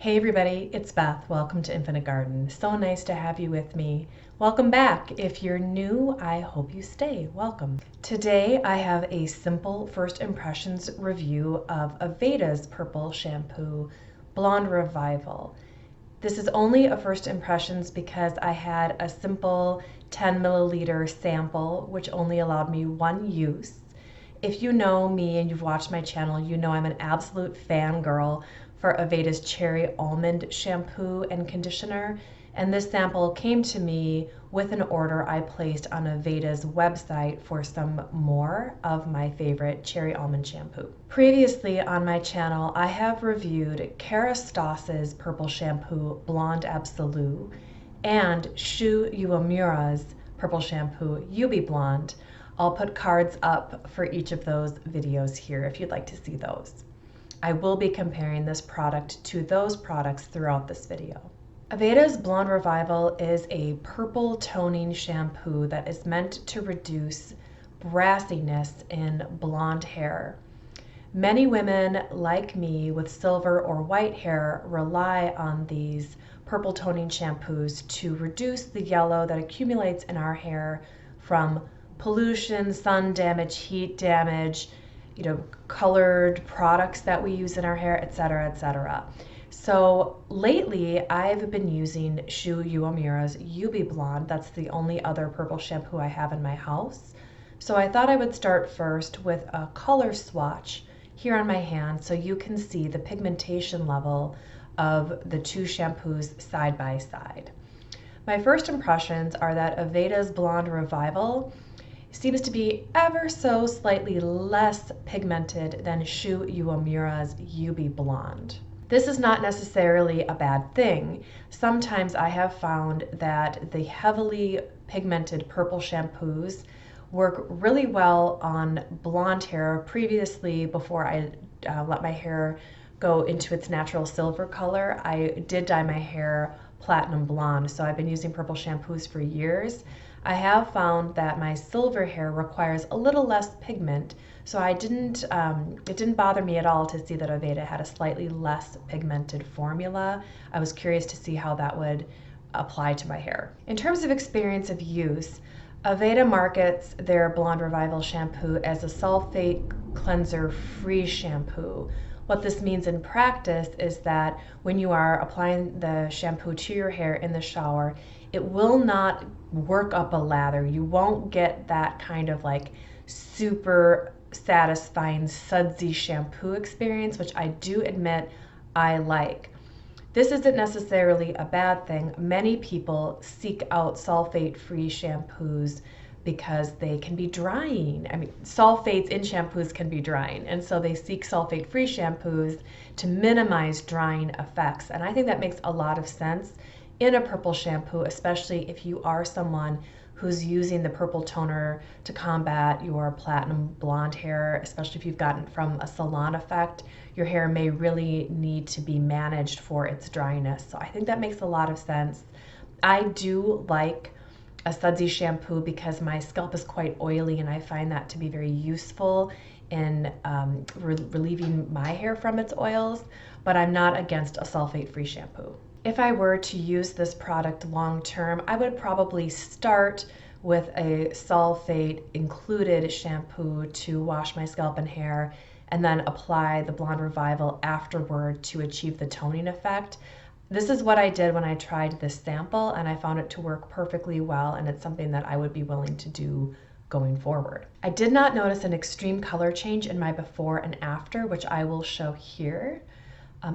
Hey everybody, it's Beth. Welcome to Infinite Garden. So nice to have you with me. Welcome back. If you're new, I hope you stay. Welcome. Today I have a simple first impressions review of Aveda's purple shampoo, Blonde Revival. This is only a first impressions because I had a simple 10 milliliter sample, which only allowed me one use. If you know me and you've watched my channel, you know I'm an absolute fangirl for Aveda's Cherry Almond shampoo and conditioner, and this sample came to me with an order I placed on Aveda's website for some more of my favorite cherry almond shampoo. Previously on my channel, I have reviewed Kerastase's purple shampoo, Blond Absolu, and Uemura's purple shampoo, Yubi Blonde. I'll put cards up for each of those videos here if you'd like to see those. I will be comparing this product to those products throughout this video. Aveda's Blonde Revival is a purple toning shampoo that is meant to reduce brassiness in blonde hair. Many women like me with silver or white hair rely on these purple toning shampoos to reduce the yellow that accumulates in our hair from pollution, sun damage, heat damage, colored products that we use in our hair, etc., etc. So lately I've been using Uemura's Yubi Blonde. That's the only other purple shampoo I have in my house. So I thought I would start first with a color swatch here on my hand so you can see the pigmentation level of the two shampoos side by side. My first impressions are that Aveda's Blonde Revival seems to be ever so slightly less pigmented than Uemura's Yubi Blonde. This is not necessarily a bad thing. Sometimes I have found that the heavily pigmented purple shampoos work really well on blonde hair. Previously, before I let my hair go into its natural silver color, I did dye my hair platinum blonde, so I've been using purple shampoos for years. I have found that my silver hair requires a little less pigment, so it didn't bother me at all to see that Aveda had a slightly less pigmented formula. I was curious to see how that would apply to my hair. In terms of experience of use, Aveda markets their Blonde Revival shampoo as a sulfate cleanser free shampoo. What this means in practice is that when you are applying the shampoo to your hair in the shower, it will not work up a lather. You won't get that kind of like super satisfying sudsy shampoo experience, which I do admit I like. This isn't necessarily a bad thing. Many people seek out sulfate-free shampoos because they can be drying. I mean, sulfates in shampoos can be drying, and so they seek sulfate-free shampoos to minimize drying effects. And I think that makes a lot of sense in a purple shampoo, especially if you are someone who's using the purple toner to combat your platinum blonde hair, especially if you've gotten it from a salon effect. Your hair may really need to be managed for its dryness. So I think that makes a lot of sense. I do like a sudsy shampoo because my scalp is quite oily, and I find that to be very useful in relieving my hair from its oils, but I'm not against a sulfate-free shampoo. If I were to use this product long term, I would probably start with a sulfate included shampoo to wash my scalp and hair, and then apply the Blonde Revival afterward to achieve the toning effect. This is what I did when I tried this sample, and I found it to work perfectly well, and it's something that I would be willing to do going forward. I did not notice an extreme color change in my before and after, which I will show here.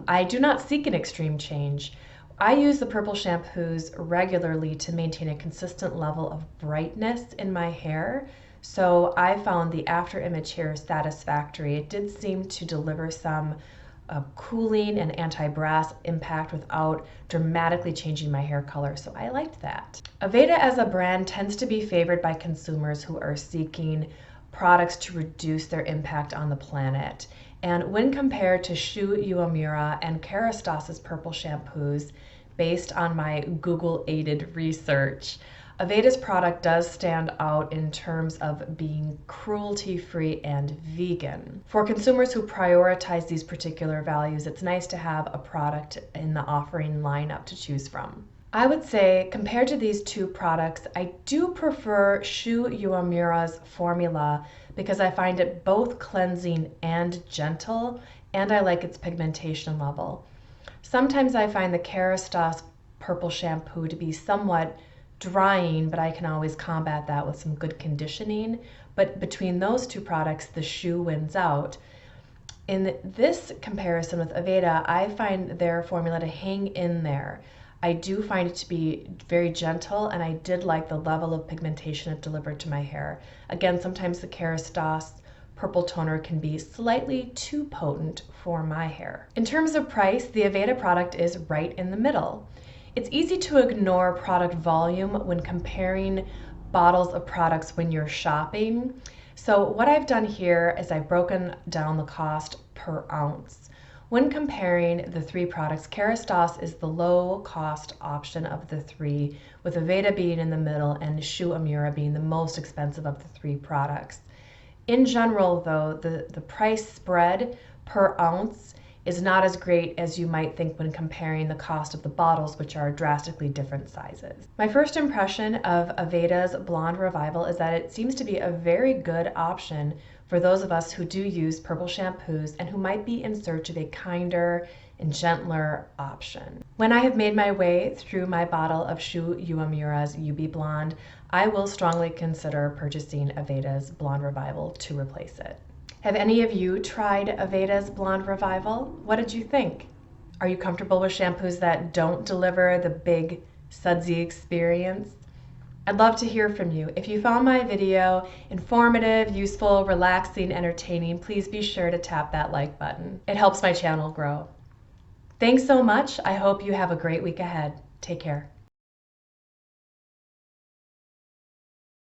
I do not seek an extreme change. I use the purple shampoos regularly to maintain a consistent level of brightness in my hair, so I found the after image here satisfactory. It did seem to deliver some cooling and anti-brass impact without dramatically changing my hair color, so I liked that. Aveda as a brand tends to be favored by consumers who are seeking products to reduce their impact on the planet. And when compared to Uemura and Kerastase's purple shampoos, based on my Google-aided research, Aveda's product does stand out in terms of being cruelty-free and vegan. For consumers who prioritize these particular values, it's nice to have a product in the offering lineup to choose from. I would say, compared to these two products, I do prefer Uemura's formula because I find it both cleansing and gentle, and I like its pigmentation level. Sometimes I find the Kerastase purple shampoo to be somewhat drying, but I can always combat that with some good conditioning. But between those two products, the shoe wins out. In this comparison with Aveda, I find their formula to hang in there. I do find it to be very gentle, and I did like the level of pigmentation it delivered to my hair. Again, sometimes the Kerastase purple toner can be slightly too potent for my hair. In terms of price, the Aveda product is right in the middle. It's easy to ignore product volume when comparing bottles of products when you're shopping. So what I've done here is I've broken down the cost per ounce. When comparing the three products, Kerastase is the low cost option of the three, with Aveda being in the middle and Uemura being the most expensive of the three products. In general, though, the price spread per ounce is not as great as you might think when comparing the cost of the bottles, which are drastically different sizes. My first impression of Aveda's Blonde Revival is that it seems to be a very good option for those of us who do use purple shampoos and who might be in search of a kinder and gentler option. When I have made my way through my bottle of Uemura's Yubi Blonde, I will strongly consider purchasing Aveda's Blonde Revival to replace it. Have any of you tried Aveda's Blonde Revival? What did you think? Are you comfortable with shampoos that don't deliver the big sudsy experience? I'd love to hear from you. If you found my video informative, useful, relaxing, entertaining, please be sure to tap that like button. It helps my channel grow. Thanks so much. I hope you have a great week ahead. Take care.